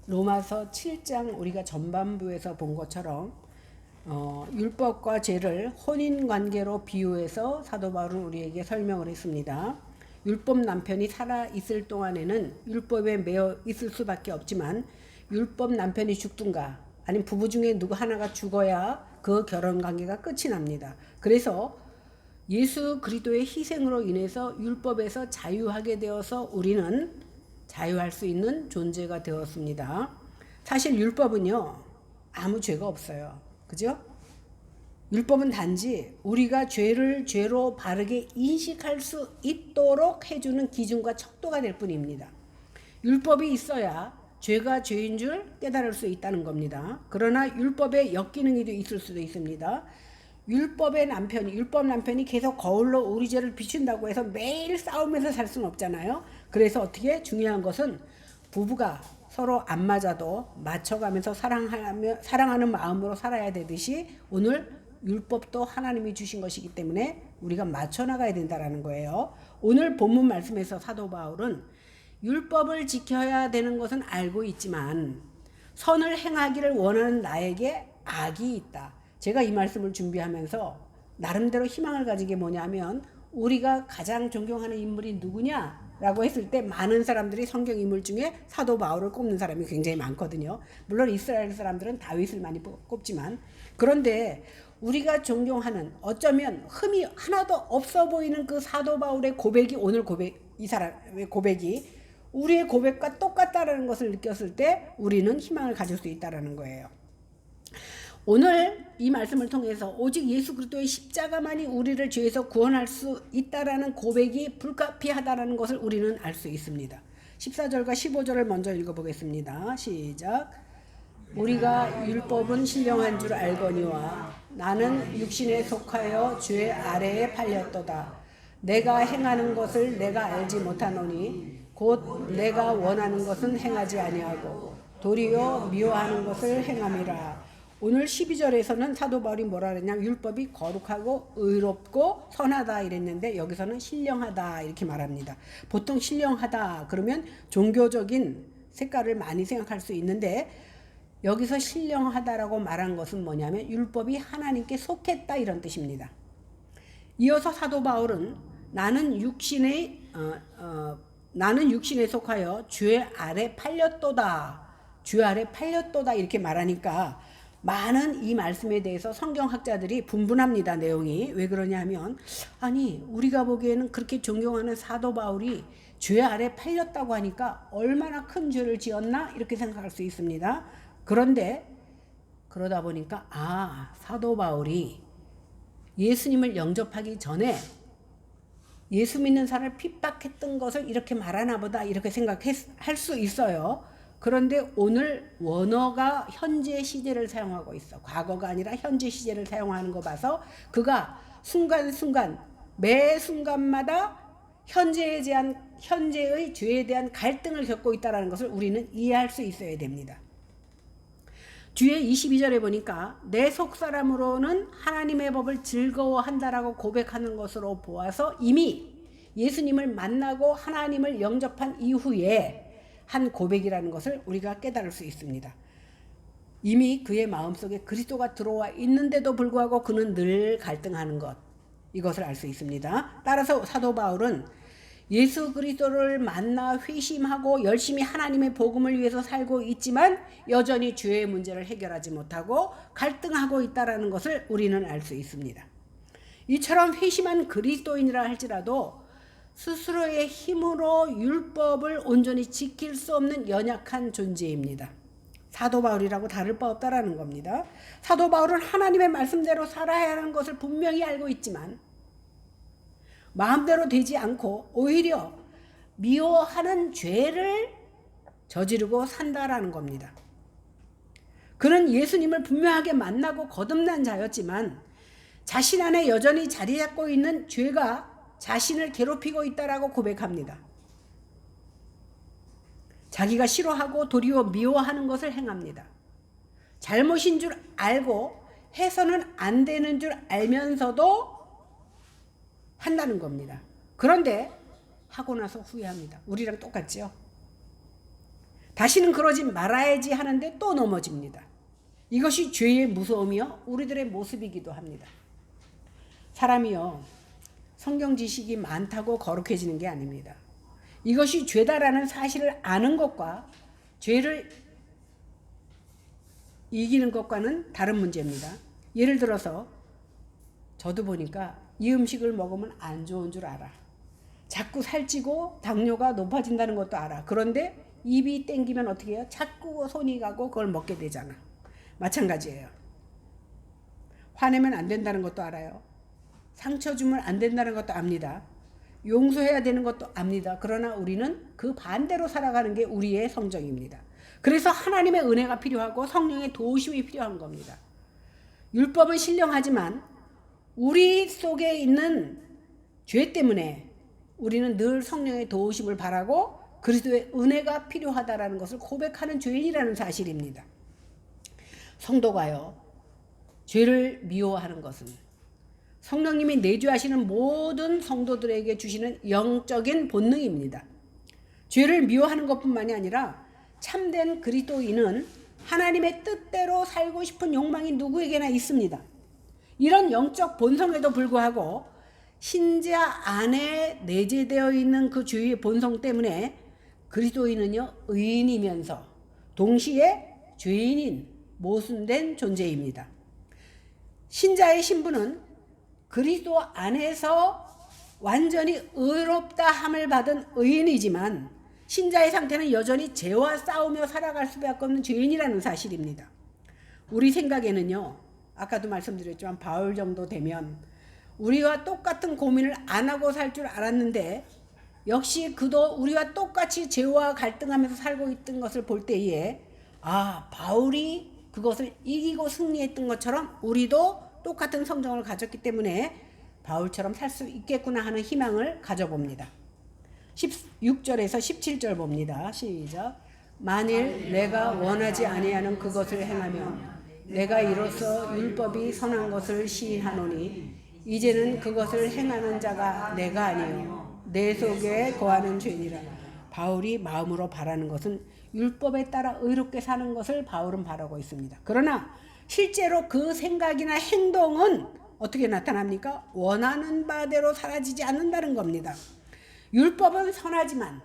로마서 7장 우리가 전반부에서 본 것처럼 율법과 죄를 혼인관계로 비유해서 사도 바울은 우리에게 설명을 했습니다. 율법 남편이 살아 있을 동안에는 율법에 매여 있을 수밖에 없지만 율법 남편이 죽든가 아니면 부부 중에 누구 하나가 죽어야 그 결혼관계가 끝이 납니다. 그래서 예수 그리스도의 희생으로 인해서 율법에서 자유하게 되어서 우리는 자유할 수 있는 존재가 되었습니다. 사실 율법은요, 아무 죄가 없어요. 그죠? 율법은 단지 우리가 죄를 죄로 바르게 인식할 수 있도록 해주는 기준과 척도가 될 뿐입니다. 율법이 있어야 죄가 죄인 줄 깨달을 수 있다는 겁니다. 그러나 율법에 역기능이 있을 수도 있습니다. 율법 남편이 계속 거울로 우리 죄를 비춘다고 해서 매일 싸우면서 살 수는 없잖아요. 그래서 어떻게 중요한 것은 부부가 서로 안 맞아도 맞춰가면서 사랑하는 마음으로 살아야 되듯이 오늘 율법도 하나님이 주신 것이기 때문에 우리가 맞춰 나가야 된다라는 거예요. 오늘 본문 말씀에서 사도 바울은 율법을 지켜야 되는 것은 알고 있지만 선을 행하기를 원하는 나에게 악이 있다. 제가 이 말씀을 준비하면서 나름대로 희망을 가진 게 뭐냐면 우리가 가장 존경하는 인물이 누구냐라고 했을 때 많은 사람들이 성경 인물 중에 사도 바울을 꼽는 사람이 굉장히 많거든요. 물론 이스라엘 사람들은 다윗을 많이 꼽지만 그런데 우리가 존경하는 어쩌면 흠이 하나도 없어 보이는 그 사도 바울의 고백이 오늘 이 사람의 고백이 우리의 고백과 똑같다라는 것을 느꼈을 때 우리는 희망을 가질 수 있다라는 거예요. 오늘 이 말씀을 통해서 오직 예수 그리스도의 십자가만이 우리를 죄에서 구원할 수 있다라는 고백이 불가피하다라는 것을 우리는 알 수 있습니다. 14절과 15절을 먼저 읽어보겠습니다. 시작. 우리가 율법은 신령한 줄 알거니와 나는 육신에 속하여 죄 아래에 팔렸도다. 내가 행하는 것을 내가 알지 못하노니 곧 내가 원하는 것은 행하지 아니하고 도리어 미워하는 것을 행함이라. 오늘 12절에서는 사도 바울이 뭐라 그랬냐, 율법이 거룩하고 의롭고 선하다 이랬는데 여기서는 신령하다 이렇게 말합니다. 보통 신령하다 그러면 종교적인 색깔을 많이 생각할 수 있는데 여기서 신령하다라고 말한 것은 뭐냐면 율법이 하나님께 속했다 이런 뜻입니다. 이어서 사도 바울은 나는 육신에 속하여 죄 아래 팔렸도다. 죄 아래 팔렸도다 이렇게 말하니까 많은 이 말씀에 대해서 성경학자들이 분분합니다. 내용이 왜 그러냐면 아니 우리가 보기에는 그렇게 존경하는 사도 바울이 죄 아래 팔렸다고 하니까 얼마나 큰 죄를 지었나 이렇게 생각할 수 있습니다. 그런데 그러다 보니까 사도 바울이 예수님을 영접하기 전에 예수 믿는 사람을 핍박했던 것을 이렇게 말하나 보다 이렇게 생각할 수 있어요. 그런데 오늘 원어가 현재 시제를 사용하고 있어. 과거가 아니라 현재 시제를 사용하는 거 봐서 그가 순간순간 매 순간마다 현재의 죄에 대한 갈등을 겪고 있다는 것을 우리는 이해할 수 있어야 됩니다. 뒤에 22절에 보니까 내 속사람으로는 하나님의 법을 즐거워한다라고 고백하는 것으로 보아서 이미 예수님을 만나고 하나님을 영접한 이후에 한 고백이라는 것을 우리가 깨달을 수 있습니다. 이미 그의 마음속에 그리스도가 들어와 있는데도 불구하고 그는 늘 갈등하는 것, 이것을 알 수 있습니다. 따라서 사도 바울은 예수 그리스도를 만나 회심하고 열심히 하나님의 복음을 위해서 살고 있지만 여전히 죄의 문제를 해결하지 못하고 갈등하고 있다는 것을 우리는 알 수 있습니다. 이처럼 회심한 그리스도인이라 할지라도 스스로의 힘으로 율법을 온전히 지킬 수 없는 연약한 존재입니다. 사도 바울이라고 다를 바 없다라는 겁니다. 사도 바울은 하나님의 말씀대로 살아야 하는 것을 분명히 알고 있지만 마음대로 되지 않고 오히려 미워하는 죄를 저지르고 산다라는 겁니다. 그는 예수님을 분명하게 만나고 거듭난 자였지만 자신 안에 여전히 자리 잡고 있는 죄가 자신을 괴롭히고 있다라고 고백합니다. 자기가 싫어하고 도리어 미워하는 것을 행합니다. 잘못인 줄 알고 해서는 안 되는 줄 알면서도 한다는 겁니다. 그런데 하고 나서 후회합니다. 우리랑 똑같죠? 다시는 그러지 말아야지 하는데 또 넘어집니다. 이것이 죄의 무서움이요 우리들의 모습이기도 합니다. 사람이요 성경 지식이 많다고 거룩해지는 게 아닙니다. 이것이 죄다라는 사실을 아는 것과 죄를 이기는 것과는 다른 문제입니다. 예를 들어서 저도 보니까 이 음식을 먹으면 안 좋은 줄 알아. 자꾸 살찌고 당뇨가 높아진다는 것도 알아. 그런데 입이 땡기면 어떻게 해요? 자꾸 손이 가고 그걸 먹게 되잖아. 마찬가지예요. 화내면 안 된다는 것도 알아요. 상처 주면 안 된다는 것도 압니다. 용서해야 되는 것도 압니다. 그러나 우리는 그 반대로 살아가는 게 우리의 성정입니다. 그래서 하나님의 은혜가 필요하고 성령의 도우심이 필요한 겁니다. 율법은 신령하지만 우리 속에 있는 죄 때문에 우리는 늘 성령의 도우심을 바라고 그리스도의 은혜가 필요하다라는 것을 고백하는 죄인이라는 사실입니다. 성도가요, 죄를 미워하는 것은 성령님이 내주하시는 모든 성도들에게 주시는 영적인 본능입니다. 죄를 미워하는 것뿐만이 아니라 참된 그리스도인은 하나님의 뜻대로 살고 싶은 욕망이 누구에게나 있습니다. 이런 영적 본성에도 불구하고 신자 안에 내재되어 있는 그 죄의 본성 때문에 그리스도인은요 의인이면서 동시에 죄인인 모순된 존재입니다. 신자의 신분은 그리스도 안에서 완전히 의롭다 함을 받은 의인이지만 신자의 상태는 여전히 죄와 싸우며 살아갈 수밖에 없는 죄인이라는 사실입니다. 우리 생각에는요 아까도 말씀드렸지만 바울 정도 되면 우리와 똑같은 고민을 안 하고 살 줄 알았는데 역시 그도 우리와 똑같이 죄와 갈등하면서 살고 있던 것을 볼 때에 바울이 그것을 이기고 승리했던 것처럼 우리도 똑같은 성정을 가졌기 때문에 바울처럼 살 수 있겠구나 하는 희망을 가져봅니다. 16절에서 17절 봅니다. 시작. 만일 내가 원하지 아니하는 그것을 행하면 내가 이로써 율법이 선한 것을 시인하노니 이제는 그것을 행하는 자가 내가 아니요 내 속에 거하는 죄니라. 바울이 마음으로 바라는 것은 율법에 따라 의롭게 사는 것을 바울은 바라고 있습니다. 그러나 실제로 그 생각이나 행동은 어떻게 나타납니까? 원하는 바대로 사라지지 않는다는 겁니다. 율법은 선하지만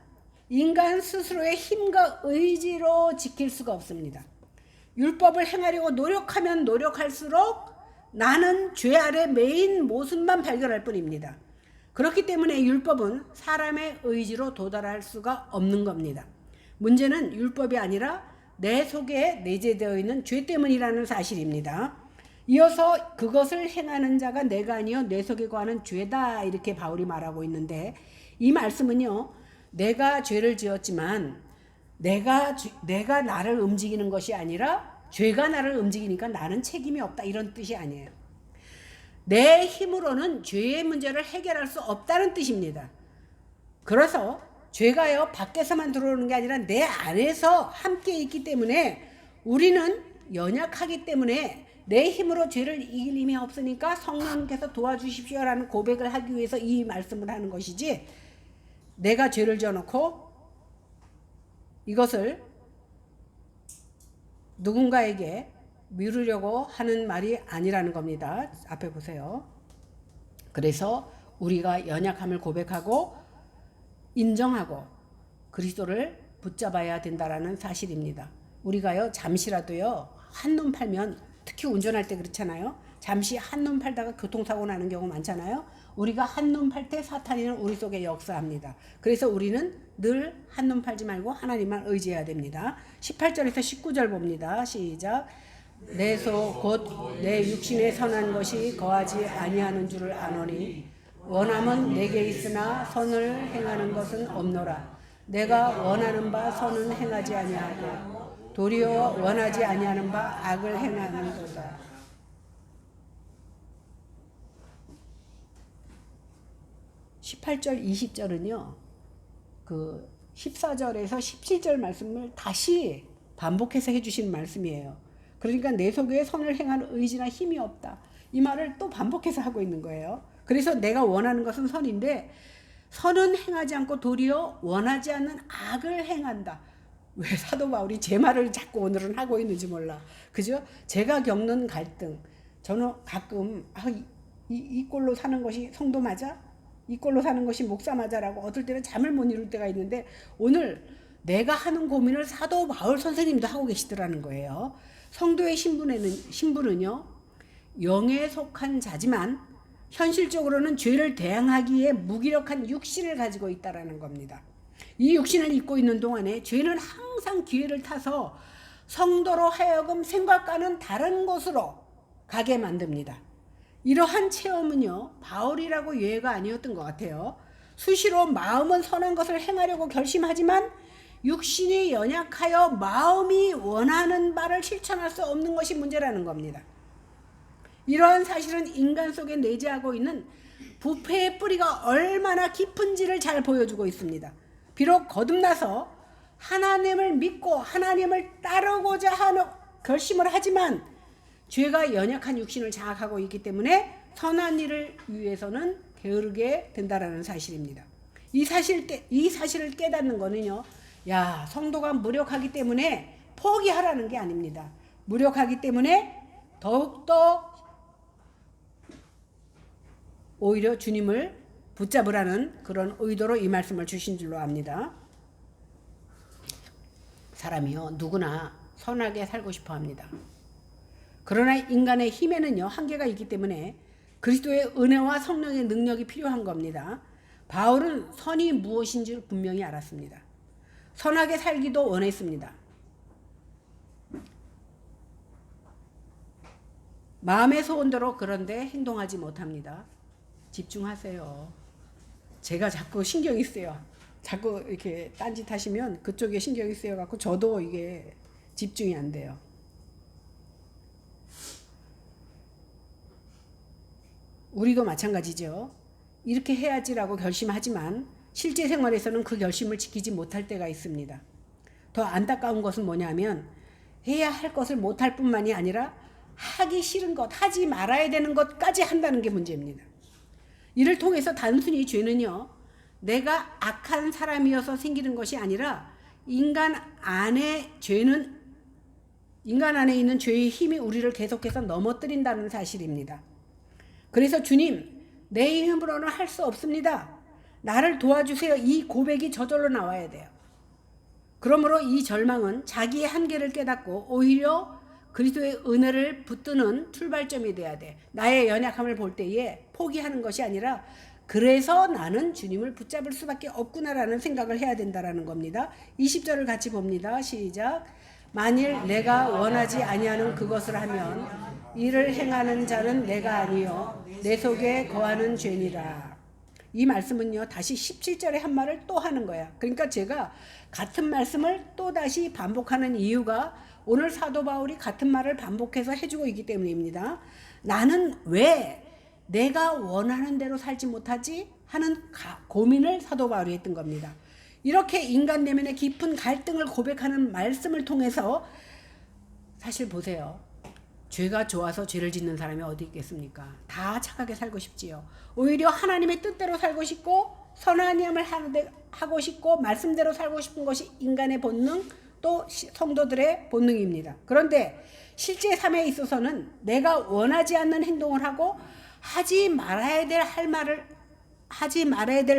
인간 스스로의 힘과 의지로 지킬 수가 없습니다. 율법을 행하려고 노력하면 노력할수록 나는 죄 아래 매인 모습만 발견할 뿐입니다. 그렇기 때문에 율법은 사람의 의지로 도달할 수가 없는 겁니다. 문제는 율법이 아니라 내 속에 내재되어 있는 죄 때문이라는 사실입니다. 이어서 그것을 행하는 자가 내가 아니요 내 속에 거하는 죄다 이렇게 바울이 말하고 있는데 이 말씀은요 내가 죄를 지었지만 내가 나를 움직이는 것이 아니라 죄가 나를 움직이니까 나는 책임이 없다 이런 뜻이 아니에요. 내 힘으로는 죄의 문제를 해결할 수 없다는 뜻입니다. 그래서 죄가요 밖에서만 들어오는 게 아니라 내 안에서 함께 있기 때문에 우리는 연약하기 때문에 내 힘으로 죄를 이길 힘이 없으니까 성령님께서 도와주십시오라는 고백을 하기 위해서 이 말씀을 하는 것이지 내가 죄를 지어놓고 이것을 누군가에게 미루려고 하는 말이 아니라는 겁니다. 앞에 보세요. 그래서 우리가 연약함을 고백하고 인정하고 그리스도를 붙잡아야 된다라는 사실입니다. 우리가요 잠시라도요 한눈 팔면 특히 운전할 때 그렇잖아요. 잠시 한눈 팔다가 교통사고 나는 경우 많잖아요. 우리가 한눈 팔 때 사탄이는 우리 속에 역사합니다. 그래서 우리는 늘 한눈 팔지 말고 하나님만 의지해야 됩니다. 18절에서 19절 봅니다. 시작. 내 속 곧 내 육신에 선한 것이 거하지 아니하는 줄을 아노니 원함은 내게 있으나 선을 행하는 것은 없노라. 내가 원하는 바 선은 행하지 아니하고 도리어 원하지 아니하는 바 악을 행하는도다. 18절 20절은요 그 14절에서 17절 말씀을 다시 반복해서 해주신 말씀이에요. 그러니까 내 속에 선을 행하는 의지나 힘이 없다 이 말을 또 반복해서 하고 있는 거예요. 그래서 내가 원하는 것은 선인데 선은 행하지 않고 도리어 원하지 않는 악을 행한다. 왜 사도 바울이 제 말을 자꾸 오늘은 하고 있는지 몰라. 그죠? 제가 겪는 갈등. 저는 가끔 이 꼴로 사는 것이 성도 맞아? 이 꼴로 사는 것이 목사 맞아라고 어떨 때는 잠을 못 이룰 때가 있는데 오늘 내가 하는 고민을 사도 바울 선생님도 하고 계시더라는 거예요. 성도의 신분은요. 영에 속한 자지만 현실적으로는 죄를 대항하기에 무기력한 육신을 가지고 있다라는 겁니다. 이 육신을 입고 있는 동안에 죄는 항상 기회를 타서 성도로 하여금 생각과는 다른 곳으로 가게 만듭니다. 이러한 체험은요, 바울이라고 예외가 아니었던 것 같아요. 수시로 마음은 선한 것을 행하려고 결심하지만 육신이 연약하여 마음이 원하는 바를 실천할 수 없는 것이 문제라는 겁니다. 이러한 사실은 인간 속에 내재하고 있는 부패의 뿌리가 얼마나 깊은지를 잘 보여주고 있습니다. 비록 거듭나서 하나님을 믿고 하나님을 따르고자 하는 결심을 하지만 죄가 연약한 육신을 장악하고 있기 때문에 선한 일을 위해서는 게으르게 된다라는 사실입니다. 이 사실을 깨닫는 거는요. 야, 성도가 무력하기 때문에 포기하라는 게 아닙니다. 무력하기 때문에 더욱더 오히려 주님을 붙잡으라는 그런 의도로 이 말씀을 주신 줄로 압니다. 사람이요, 누구나 선하게 살고 싶어 합니다. 그러나 인간의 힘에는요, 한계가 있기 때문에 그리스도의 은혜와 성령의 능력이 필요한 겁니다. 바울은 선이 무엇인지를 분명히 알았습니다. 선하게 살기도 원했습니다. 마음의 소원대로 그런데 행동하지 못합니다. 집중하세요. 제가 자꾸 신경이 쓰여. 자꾸 이렇게 딴짓 하시면 그쪽에 신경이 쓰여갖고 저도 이게 집중이 안 돼요. 우리도 마찬가지죠. 이렇게 해야지라고 결심하지만 실제 생활에서는 그 결심을 지키지 못할 때가 있습니다. 더 안타까운 것은 뭐냐면 해야 할 것을 못할 뿐만이 아니라 하기 싫은 것, 하지 말아야 되는 것까지 한다는 게 문제입니다. 이를 통해서 단순히 죄는요, 내가 악한 사람이어서 생기는 것이 아니라 인간 안에 있는 죄의 힘이 우리를 계속해서 넘어뜨린다는 사실입니다. 그래서 주님, 내 힘으로는 할 수 없습니다. 나를 도와주세요. 이 고백이 저절로 나와야 돼요. 그러므로 이 절망은 자기의 한계를 깨닫고 오히려 그리스도의 은혜를 붙드는 출발점이 돼야 돼. 나의 연약함을 볼 때에 포기하는 것이 아니라 그래서 나는 주님을 붙잡을 수밖에 없구나라는 생각을 해야 된다라는 겁니다. 20절을 같이 봅니다. 시작. 만일 내가 원하지 아니하는 그것을 하면 이를 행하는 자는 내가 아니요 내 속에 거하는 죄니라. 이 말씀은요, 다시 17절에 한 말을 또 하는 거야. 그러니까 제가 같은 말씀을 또 다시 반복하는 이유가 오늘 사도 바울이 같은 말을 반복해서 해주고 있기 때문입니다. 나는 왜 내가 원하는 대로 살지 못하지 하는 고민을 사도 바울이 했던 겁니다. 이렇게 인간 내면의 깊은 갈등을 고백하는 말씀을 통해서 사실 보세요. 죄가 좋아서 죄를 짓는 사람이 어디 있겠습니까? 다 착하게 살고 싶지요. 오히려 하나님의 뜻대로 살고 싶고 선한 일을 하고 싶고 말씀대로 살고 싶은 것이 인간의 본능, 또 성도들의 본능입니다. 그런데 실제 삶에 있어서는 내가 원하지 않는 행동을 하고 하지 말아야 될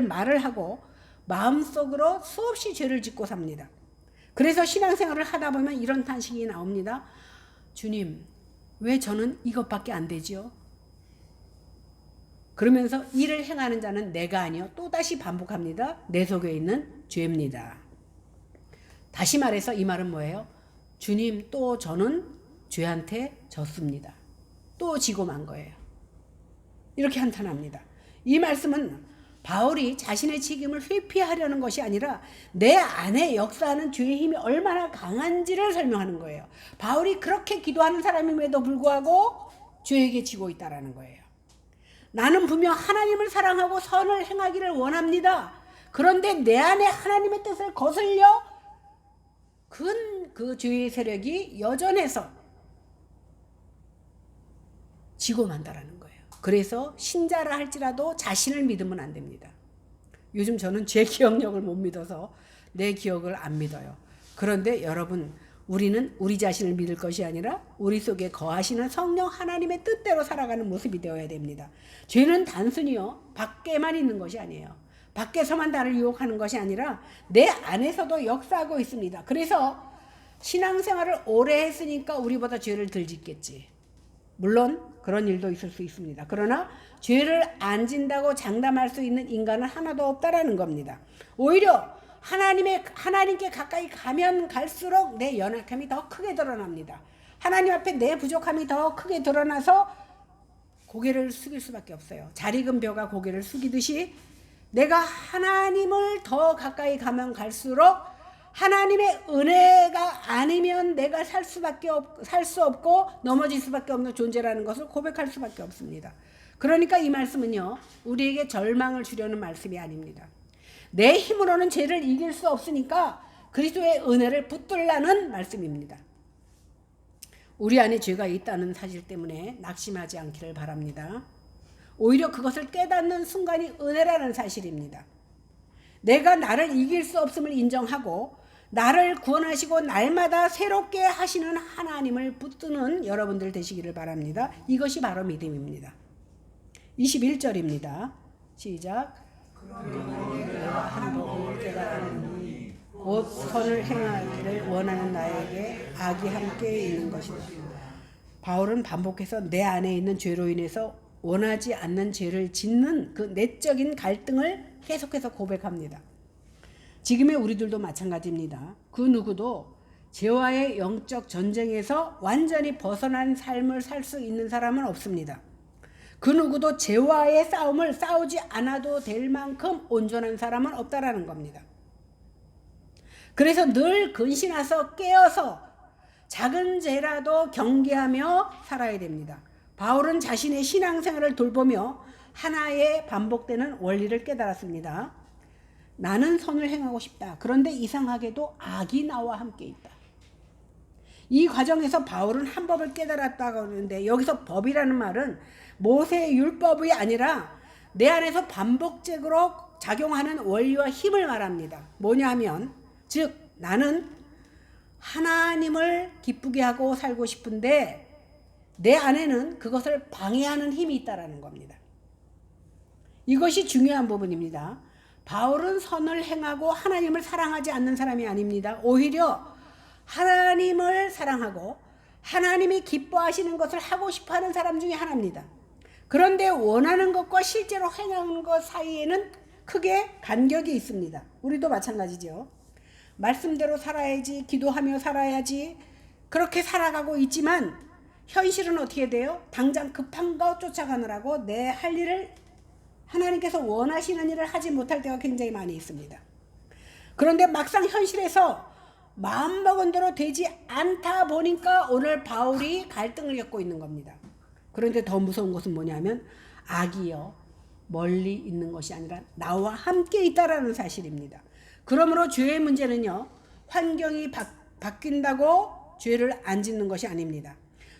말을 하고 마음속으로 수없이 죄를 짓고 삽니다. 그래서 신앙생활을 하다 보면 이런 탄식이 나옵니다. 주님, 왜 저는 이것밖에 안 되지요? 그러면서 이를 행하는 자는 내가 아니요. 또다시 반복합니다. 내 속에 있는 죄입니다. 다시 말해서 이 말은 뭐예요? 주님, 또 저는 죄한테 졌습니다. 또 지고 만 거예요. 이렇게 한탄합니다. 이 말씀은 바울이 자신의 책임을 회피하려는 것이 아니라 내 안에 역사하는 죄의 힘이 얼마나 강한지를 설명하는 거예요. 바울이 그렇게 기도하는 사람임에도 불구하고 죄에게 지고 있다는 거예요. 나는 분명 하나님을 사랑하고 선을 행하기를 원합니다. 그런데 내 안에 하나님의 뜻을 거슬려 그 죄의 세력이 여전해서 지고 만다라는 거예요. 그래서 신자라 할지라도 자신을 믿으면 안 됩니다. 요즘 저는 제 기억력을 못 믿어서 내 기억을 안 믿어요. 그런데 여러분, 우리는 우리 자신을 믿을 것이 아니라 우리 속에 거하시는 성령 하나님의 뜻대로 살아가는 모습이 되어야 됩니다. 죄는 단순히요 밖에만 있는 것이 아니에요. 밖에서만 나를 유혹하는 것이 아니라 내 안에서도 역사하고 있습니다. 그래서 신앙생활을 오래 했으니까 우리보다 죄를 덜 짓겠지. 물론 그런 일도 있을 수 있습니다. 그러나 죄를 안 진다고 장담할 수 있는 인간은 하나도 없다라는 겁니다. 오히려 하나님께 가까이 가면 갈수록 내 연약함이 더 크게 드러납니다. 하나님 앞에 내 부족함이 더 크게 드러나서 고개를 숙일 수밖에 없어요. 잘 익은 벼가 고개를 숙이듯이 내가 하나님을 더 가까이 가면 갈수록 하나님의 은혜가 아니면 내가 살 수 없고 넘어질 수밖에 없는 존재라는 것을 고백할 수밖에 없습니다. 그러니까 이 말씀은요, 우리에게 절망을 주려는 말씀이 아닙니다. 내 힘으로는 죄를 이길 수 없으니까 그리스도의 은혜를 붙들라는 말씀입니다. 우리 안에 죄가 있다는 사실 때문에 낙심하지 않기를 바랍니다. 오히려 그것을 깨닫는 순간이 은혜라는 사실입니다. 내가 나를 이길 수 없음을 인정하고 나를 구원하시고 날마다 새롭게 하시는 하나님을 붙드는 여러분들 되시기를 바랍니다. 이것이 바로 믿음입니다. 21절입니다. 시작. 내가 한 법을 깨달았느니 곧 선을 행하기를 원하는 나에게 악이 함께 있는 것이다. 바울은 반복해서 내 안에 있는 죄로 인해서 원하지 않는 죄를 짓는 그 내적인 갈등을 계속해서 고백합니다. 지금의 우리들도 마찬가지입니다. 그 누구도 죄와의 영적 전쟁에서 완전히 벗어난 삶을 살 수 있는 사람은 없습니다. 그 누구도 죄와의 싸움을 싸우지 않아도 될 만큼 온전한 사람은 없다라는 겁니다. 그래서 늘 근신해서 깨어서 작은 죄라도 경계하며 살아야 됩니다. 바울은 자신의 신앙생활을 돌보며 하나의 반복되는 원리를 깨달았습니다. 나는 선을 행하고 싶다. 그런데 이상하게도 악이 나와 함께 있다. 이 과정에서 바울은 한 법을 깨달았다고 하는데, 여기서 법이라는 말은 모세의 율법이 아니라 내 안에서 반복적으로 작용하는 원리와 힘을 말합니다. 뭐냐 하면, 즉 나는 하나님을 기쁘게 하고 살고 싶은데 내 안에는 그것을 방해하는 힘이 있다는 겁니다. 이것이 중요한 부분입니다. 바울은 선을 행하고 하나님을 사랑하지 않는 사람이 아닙니다. 오히려 하나님을 사랑하고 하나님이 기뻐하시는 것을 하고 싶어하는 사람 중에 하나입니다. 그런데 원하는 것과 실제로 행하는 것 사이에는 크게 간격이 있습니다. 우리도 마찬가지죠. 말씀대로 살아야지, 기도하며 살아야지, 그렇게 살아가고 있지만 현실은 어떻게 돼요? 당장 급한 거 쫓아가느라고 내 할 일을, 하나님께서 원하시는 일을 하지 못할 때가 굉장히 많이 있습니다. 그런데 막상 현실에서 마음먹은 대로 되지 않다 보니까 오늘 바울이 갈등을 겪고 있는 겁니다. 그런데 더 무서운 것은 뭐냐면 악이요 멀리 있는 것이 아니라 나와 함께 있다라는 사실입니다. 그러므로 죄의 문제는요, 환경이 바뀐다고 죄를 안 짓는 것이 아닙니다.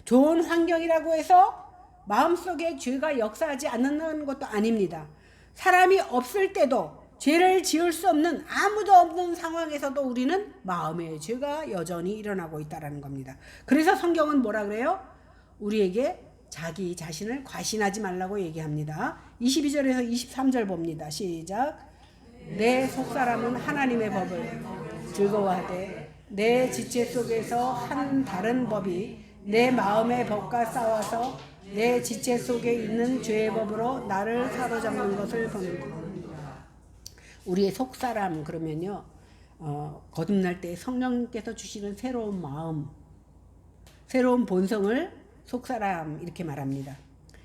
좋은 환경이라고 해서 마음속에 죄가 역사하지 않는 것도 아닙니다. 사람이 없을 때도 죄를 지을 수 없는, 아무도 없는 상황에서도 우리는 마음의 죄가 여전히 일어나고 있다는 겁니다. 그래서 성경은 뭐라 그래요? 우리에게 자기 자신을 과신하지 말라고 얘기합니다. 22절에서 23절 봅니다. 시작. 내 속사람은 하나님의 법을 즐거워하되 내 지체 속에서 한 다른 법이 내 마음의 법과 싸워서 내 지체 속에 있는 죄의 법으로 나를 사로잡는 것을 보는다. 우리의 속사람 그러면요, 거듭날 때 성령님께서 주시는 새로운 마음, 새로운 본성을 속사람 이렇게 말합니다.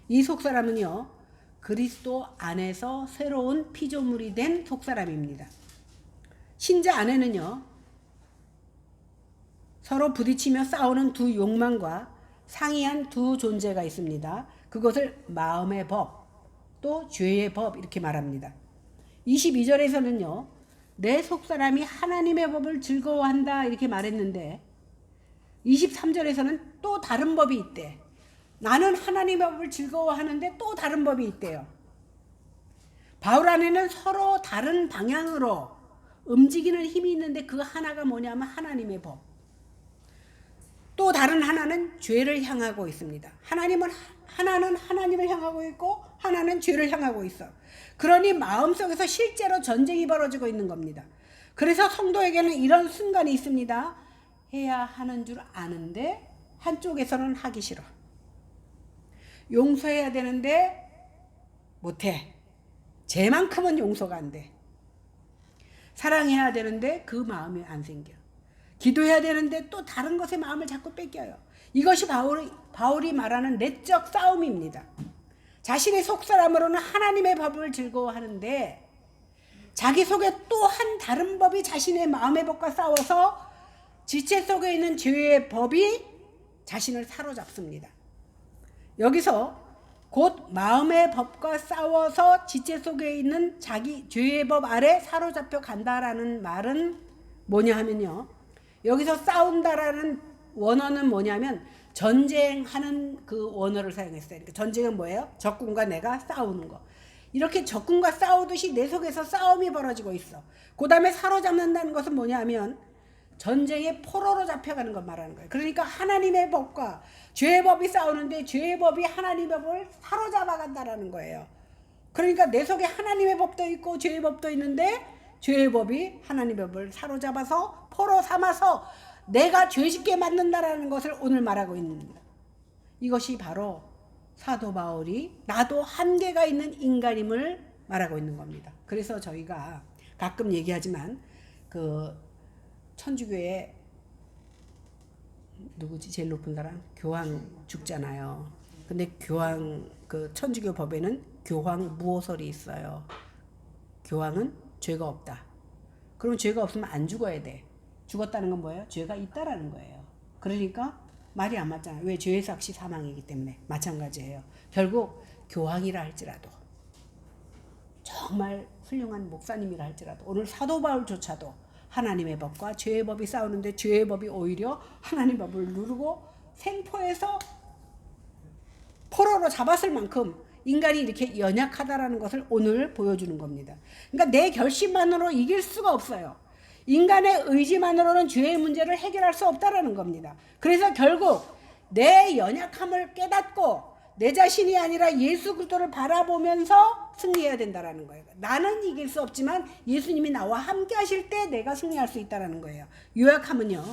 이 속사람은요, 그리스도 안에서 새로운 피조물이 된 속사람입니다. 신자 안에는요, 서로 부딪히며 싸우는 두 욕망과 상이한 두 존재가 있습니다. 그것을 마음의 법, 또 죄의 법 이렇게 말합니다. 22절에서는요, 내 속사람이 하나님의 법을 즐거워한다 이렇게 말했는데 23절에서는 또 다른 법이 있대. 나는 하나님의 법을 즐거워하는데 또 다른 법이 있대요. 바울 안에는 서로 다른 방향으로 움직이는 힘이 있는데 그 하나가 뭐냐면 하나님의 법. 또 다른 하나는 죄를 향하고 있습니다. 하나는 하나님을 향하고 있고 하나는 죄를 향하고 있어. 그러니 마음속에서 실제로 전쟁이 벌어지고 있는 겁니다. 그래서 성도에게는 이런 순간이 있습니다. 해야 하는 줄 아는데 한쪽에서는 하기 싫어. 용서해야 되는데 못해. 쟤만큼은 용서가 안 돼. 사랑해야 되는데 그 마음이 안 생겨. 기도해야 되는데 또 다른 것에 마음을 자꾸 뺏겨요. 이것이 바울이 말하는 내적 싸움입니다. 자신의 속사람으로는 하나님의 법을 즐거워하는데 자기 속에 또 한 다른 법이 자신의 마음의 법과 싸워서 지체 속에 있는 죄의 법이 자신을 사로잡습니다. 여기서 곧 마음의 법과 싸워서 지체 속에 있는 자기 죄의 법 아래 사로잡혀 간다라는 말은 뭐냐 하면요. 여기서 싸운다라는 원어는 뭐냐면 전쟁하는 그 원어를 사용했어요. 그러니까 전쟁은 뭐예요? 적군과 내가 싸우는 거. 이렇게 적군과 싸우듯이 내 속에서 싸움이 벌어지고 있어. 그 다음에 사로잡는다는 것은 뭐냐면 전쟁의 포로로 잡혀가는 걸 말하는 거예요. 그러니까 하나님의 법과 죄의 법이 싸우는데 죄의 법이 하나님의 법을 사로잡아 간다라는 거예요. 그러니까 내 속에 하나님의 법도 있고 죄의 법도 있는데 죄의 법이 하나님의 법을 사로잡아서 포로 삼아서 내가 죄짓게 만든다라는 것을 오늘 말하고 있습니다. 이것이 바로 사도 바울이 나도 한계가 있는 인간임을 말하고 있는 겁니다. 그래서 저희가 가끔 얘기하지만 그 천주교의 누구지 제일 높은 사람? 교황 죽잖아요. 근데 교황 그 천주교 법에는 교황 무호설이 있어요. 교황은 죄가 없다. 그럼 죄가 없으면 안 죽어야 돼. 죽었다는 건 뭐예요? 죄가 있다라는 거예요. 그러니까 말이 안 맞잖아요. 왜? 죄의 삭시 사망이기 때문에. 마찬가지예요. 결국 교황이라 할지라도 정말 훌륭한 목사님이라 할지라도 오늘 사도 바울조차도 하나님의 법과 죄의 법이 싸우는데 죄의 법이 오히려 하나님의 법을 누르고 생포해서 포로로 잡았을 만큼 인간이 이렇게 연약하다라는 것을 오늘 보여주는 겁니다. 그러니까 내 결심만으로 이길 수가 없어요. 인간의 의지만으로는 죄의 문제를 해결할 수 없다라는 겁니다. 그래서 결국 내 연약함을 깨닫고 내 자신이 아니라 예수 그리스도를 바라보면서 승리해야 된다라는 거예요. 나는 이길 수 없지만 예수님이 나와 함께 하실 때 내가 승리할 수 있다라는 거예요. 요약하면요.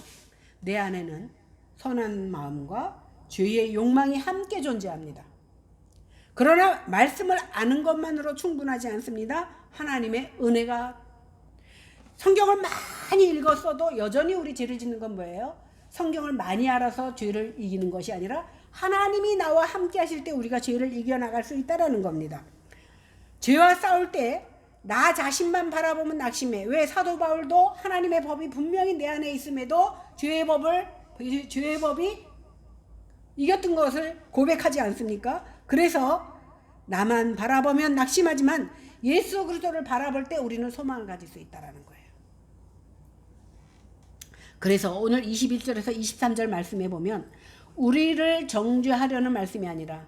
내 안에는 선한 마음과 죄의 욕망이 함께 존재합니다. 그러나 말씀을 아는 것만으로 충분하지 않습니다. 하나님의 은혜가 성경을 많이 읽었어도 여전히 우리 죄를 짓는 건 뭐예요? 성경을 많이 알아서 죄를 이기는 것이 아니라 하나님이 나와 함께 하실 때 우리가 죄를 이겨나갈 수 있다는 겁니다. 죄와 싸울 때 나 자신만 바라보면 낙심해. 왜? 사도 바울도 하나님의 법이 분명히 내 안에 있음에도 죄의 법이 이겼던 것을 고백하지 않습니까? 그래서 나만 바라보면 낙심하지만 예수 그리스도를 바라볼 때 우리는 소망을 가질 수 있다는 거예요. 그래서 오늘 21절에서 23절 말씀에 보면 우리를 정죄하려는 말씀이 아니라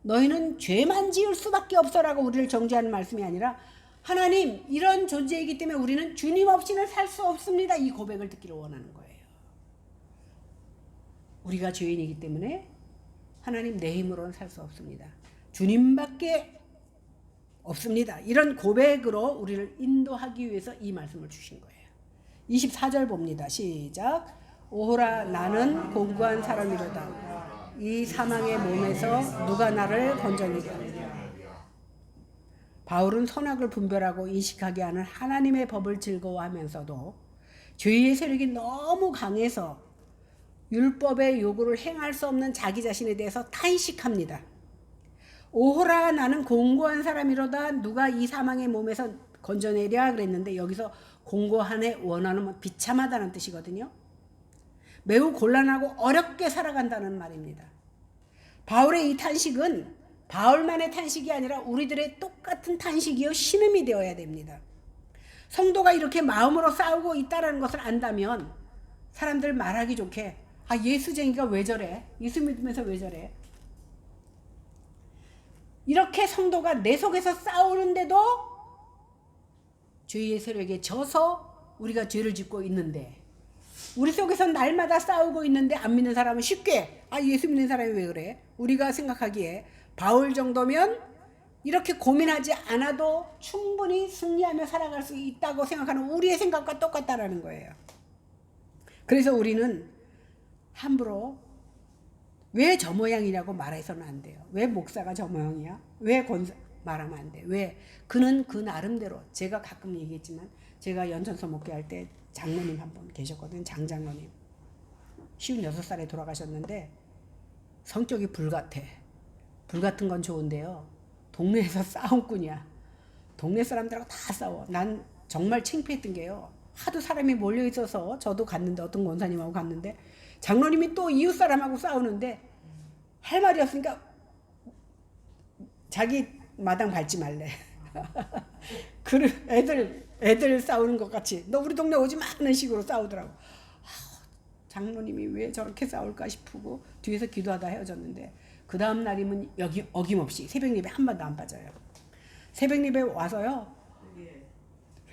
너희는 죄만 지을 수밖에 없어라고 우리를 정죄하는 말씀이 아니라 하나님 이런 존재이기 때문에 우리는 주님 없이는 살 수 없습니다. 이 고백을 듣기를 원하는 거예요. 우리가 죄인이기 때문에 하나님 내 힘으로는 살 수 없습니다. 주님밖에 없습니다. 이런 고백으로 우리를 인도하기 위해서 이 말씀을 주신 거예요. 24절 봅니다. 시작. 오호라 나는 공고한 사람이로다. 이 사망의 몸에서 누가 나를 건져내리라. 바울은 선악을 분별하고 인식하게 하는 하나님의 법을 즐거워하면서도 죄의 세력이 너무 강해서 율법의 요구를 행할 수 없는 자기 자신에 대해서 탄식합니다. 오호라 나는 공고한 사람이로다. 누가 이 사망의 몸에서 건져내랴 그랬는데 여기서 공고한의 원어는 비참하다는 뜻이거든요. 매우 곤란하고 어렵게 살아간다는 말입니다. 바울의 이 탄식은 바울만의 탄식이 아니라 우리들의 똑같은 탄식이요 신음이 되어야 됩니다. 성도가 이렇게 마음으로 싸우고 있다는 것을 안다면 사람들 말하기 좋게 아 예수쟁이가 왜 저래? 예수 믿으면서 왜 저래? 이렇게 성도가 내 속에서 싸우는데도 죄의 세력에 져서 우리가 죄를 짓고 있는데, 우리 속에서 날마다 싸우고 있는데 안 믿는 사람은 쉽게 예수 믿는 사람이 왜 그래? 우리가 생각하기에 바울 정도면 이렇게 고민하지 않아도 충분히 승리하며 살아갈 수 있다고 생각하는 우리의 생각과 똑같다라는 거예요. 그래서 우리는 함부로 왜 저 모양이라고 말해서는 안 돼요. 왜 목사가 저 모양이야? 왜 권사 말하면 안 돼? 왜? 그는 그 나름대로, 제가 가끔 얘기했지만 제가 연천서 목회할 때 장로님 한 분 계셨거든요. 장장로님. 56살에 돌아가셨는데 성격이 불같아. 불같은 건 좋은데요. 동네에서 싸움꾼이야. 동네 사람들하고 다 싸워. 난 정말 창피했던 게요. 하도 사람이 몰려 있어서 저도 갔는데, 어떤 권사님하고 갔는데 장로님이 또 이웃 사람하고 싸우는데 할 말이 없으니까 자기 마당 밟지 말래. 그 애들 싸우는 것 같이 너 우리 동네 오지 마 하는 식으로 싸우더라고. 장로님이 왜 저렇게 싸울까 싶고 뒤에서 기도하다 헤어졌는데, 그 다음 날이면 어김없이 새벽 예배 한 번도 안 빠져요. 새벽 예배 와서요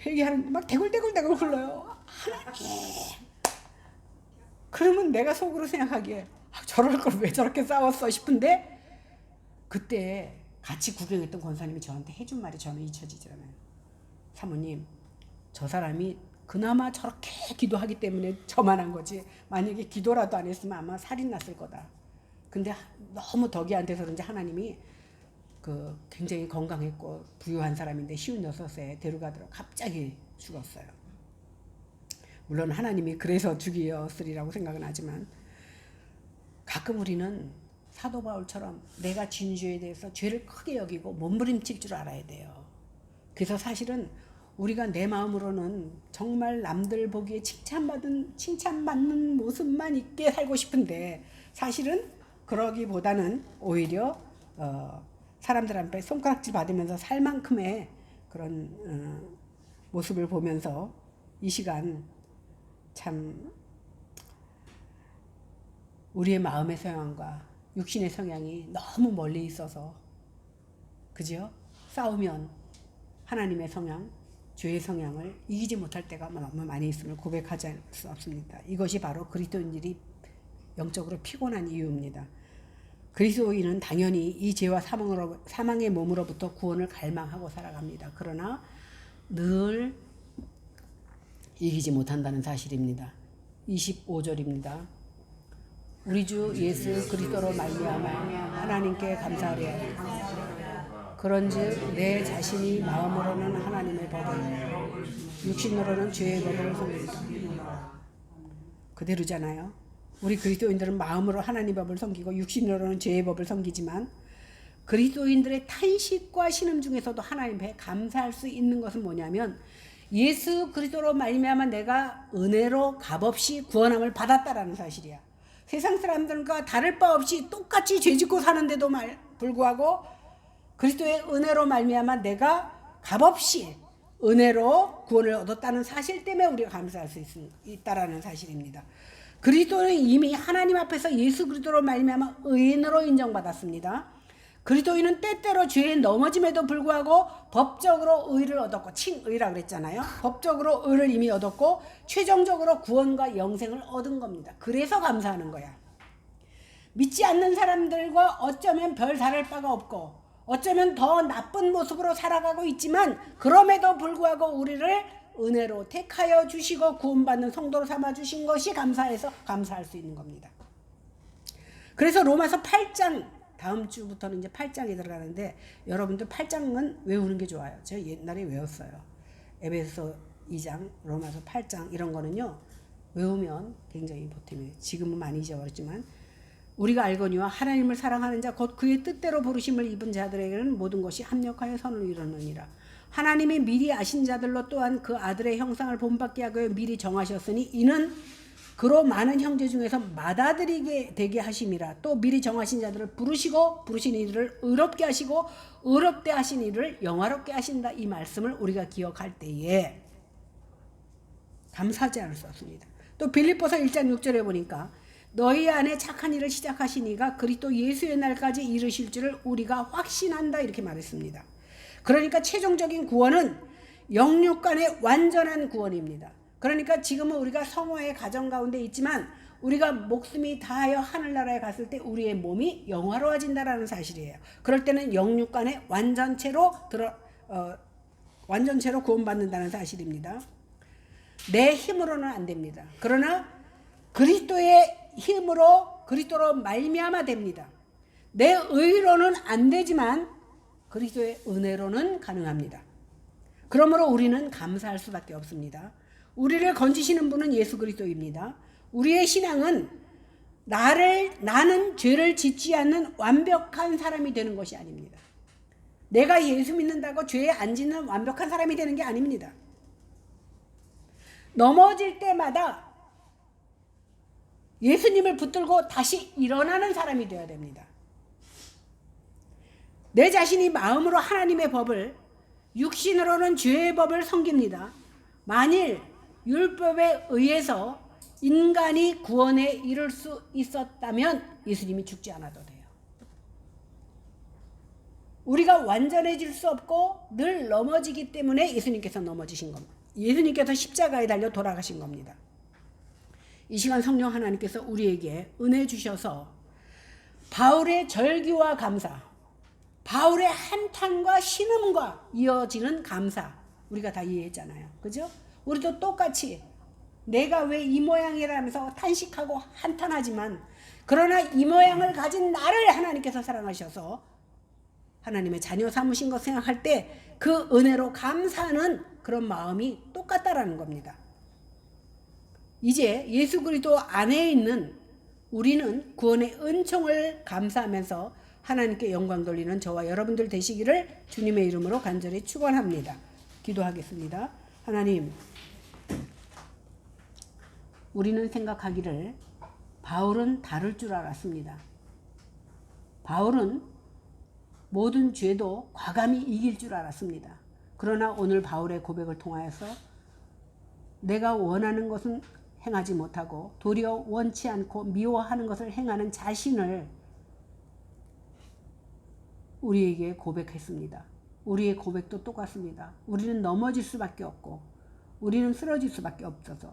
회개하는 막 대굴대굴 흘러요. 하나님. 그러면 내가 속으로 생각하기에 저럴 걸 왜 저렇게 싸웠어 싶은데, 그때 같이 구경했던 권사님이 저한테 해준 말이 저는 잊혀지잖아요. 사모님, 저 사람이 그나마 저렇게 기도하기 때문에 저만한 거지, 만약에 기도라도 안 했으면 아마 살인 났을 거다. 근데 너무 덕이 안 돼서 그런지 하나님이 굉장히 건강했고 부유한 사람인데 56세 데려가더라고. 갑자기 죽었어요. 물론 하나님이 그래서 죽이었으리라고 생각은 하지만, 가끔 우리는 사도 바울처럼 내가 진 죄에 대해서 죄를 크게 여기고 몸부림칠 줄 알아야 돼요. 그래서 사실은 우리가 내 마음으로는 정말 남들 보기에 칭찬받는 모습만 있게 살고 싶은데, 사실은 그러기보다는 오히려 사람들한테 손가락질 받으면서 살 만큼의 그런 모습을 보면서 이 시간 참 우리의 마음의 성향과 육신의 성향이 너무 멀리 있어서, 그죠? 싸우면 하나님의 성향, 죄의 성향을 이기지 못할 때가 너무 많이 있음을 고백하지 않을 수 없습니다. 이것이 바로 그리스도인들이 영적으로 피곤한 이유입니다. 그리스도인은 당연히 이 죄와 사망의 몸으로부터 구원을 갈망하고 살아갑니다. 그러나 늘 이기지 못한다는 사실입니다. 25절입니다. 우리 주 예수 그리스도로 말미암아 하나님께 감사하려. 그런즉 내 자신이 마음으로는 하나님의 법을, 육신으로는 죄의 법을 섬긴다. 그대로잖아요. 우리 그리스도인들은 마음으로 하나님의 법을 섬기고 육신으로는 죄의 법을 섬기지만, 그리스도인들의 탄식과 신음 중에서도 하나님께 감사할 수 있는 것은 뭐냐면, 예수 그리스도로 말미암아 내가 은혜로 값없이 구원함을 받았다라는 사실이야. 세상 사람들과 다를 바 없이 똑같이 죄짓고 사는데도 불구하고 그리스도의 은혜로 말미암아 내가 값없이 은혜로 구원을 얻었다는 사실 때문에 우리가 감사할 수 있다라는 사실입니다. 그리스도는 이미 하나님 앞에서 예수 그리스도로 말미암아 의인으로 인정받았습니다. 그리스도인은 때때로 죄에 넘어짐에도 불구하고 법적으로 의를 얻었고, 칭의라 그랬잖아요. 법적으로 의를 이미 얻었고 최종적으로 구원과 영생을 얻은 겁니다. 그래서 감사하는 거야. 믿지 않는 사람들과 어쩌면 별 다를 바가 없고 어쩌면 더 나쁜 모습으로 살아가고 있지만, 그럼에도 불구하고 우리를 은혜로 택하여 주시고 구원받는 성도로 삼아 주신 것이 감사해서 감사할 수 있는 겁니다. 그래서 로마서 8장, 다음 주부터는 이제 8장에 들어가는데, 여러분들 8장은 외우는 게 좋아요. 제가 옛날에 외웠어요. 에베소 2장, 로마서 8장 이런 거는요 외우면 굉장히 보탬이에요. 지금은 많이 잊어버렸지만, 우리가 알거니와 하나님을 사랑하는 자 곧 그의 뜻대로 부르심을 입은 자들에게는 모든 것이 합력하여 선을 이루느니라. 하나님이 미리 아신 자들로 또한 그 아들의 형상을 본받게 하고 미리 정하셨으니 이는 그로 많은 형제 중에서 맏아들이게 되게 하심이라. 또 미리 정하신 자들을 부르시고 부르신 이들을 의롭게 하시고 의롭게 하신 이를 영화롭게 하신다. 이 말씀을 우리가 기억할 때에 감사하지 않을 수 없습니다. 또 빌립보서 1장 6절에 보니까 너희 안에 착한 일을 시작하신 이가 그리스도 예수의 날까지 이르실 줄을 우리가 확신한다. 이렇게 말했습니다. 그러니까 최종적인 구원은 영육 간의 완전한 구원입니다. 그러니까 지금은 우리가 성화의 가정 가운데 있지만 우리가 목숨이 다하여 하늘나라에 갔을 때 우리의 몸이 영화로워진다라는 사실이에요. 그럴 때는 영육간에 완전체로 구원받는다는 사실입니다. 내 힘으로는 안 됩니다. 그러나 그리스도의 힘으로 그리스도로 말미암아 됩니다. 내 의로는 안 되지만 그리스도의 은혜로는 가능합니다. 그러므로 우리는 감사할 수밖에 없습니다. 우리를 건지시는 분은 예수 그리스도입니다. 우리의 신앙은 나는 죄를 짓지 않는 완벽한 사람이 되는 것이 아닙니다. 내가 예수 믿는다고 죄에 안 짓는 완벽한 사람이 되는 게 아닙니다. 넘어질 때마다 예수님을 붙들고 다시 일어나는 사람이 되어야 됩니다. 내 자신이 마음으로 하나님의 법을, 육신으로는 죄의 법을 섬깁니다. 만일 율법에 의해서 인간이 구원에 이를 수 있었다면 예수님이 죽지 않아도 돼요. 우리가 완전해질 수 없고 늘 넘어지기 때문에 예수님께서 넘어지신 겁니다. 예수님께서 십자가에 달려 돌아가신 겁니다. 이 시간 성령 하나님께서 우리에게 은혜 주셔서 바울의 절기와 감사, 바울의 한탄과 신음과 이어지는 감사, 우리가 다 이해했잖아요. 그죠? 우리도 똑같이 내가 왜 이 모양이라면서 탄식하고 한탄하지만, 그러나 이 모양을 가진 나를 하나님께서 사랑하셔서 하나님의 자녀 삼으신 것 생각할 때 그 은혜로 감사하는 그런 마음이 똑같다라는 겁니다. 이제 예수 그리스도 안에 있는 우리는 구원의 은총을 감사하면서 하나님께 영광 돌리는 저와 여러분들 되시기를 주님의 이름으로 간절히 축원합니다. 기도하겠습니다. 하나님, 우리는 생각하기를 바울은 다를 줄 알았습니다. 바울은 모든 죄도 과감히 이길 줄 알았습니다. 그러나 오늘 바울의 고백을 통하여서 내가 원하는 것은 행하지 못하고 도리어 원치 않고 미워하는 것을 행하는 자신을 우리에게 고백했습니다. 우리의 고백도 똑같습니다. 우리는 넘어질 수밖에 없고 우리는 쓰러질 수밖에 없어서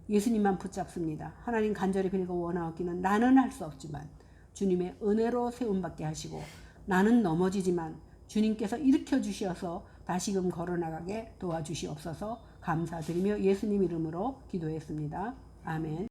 예수님만 붙잡습니다. 하나님 간절히 빌고 원하옵기는 나는 할 수 없지만 주님의 은혜로 세움받게 하시고, 나는 넘어지지만 주님께서 일으켜 주셔서 다시금 걸어나가게 도와주시옵소서. 감사드리며 예수님 이름으로 기도했습니다. 아멘.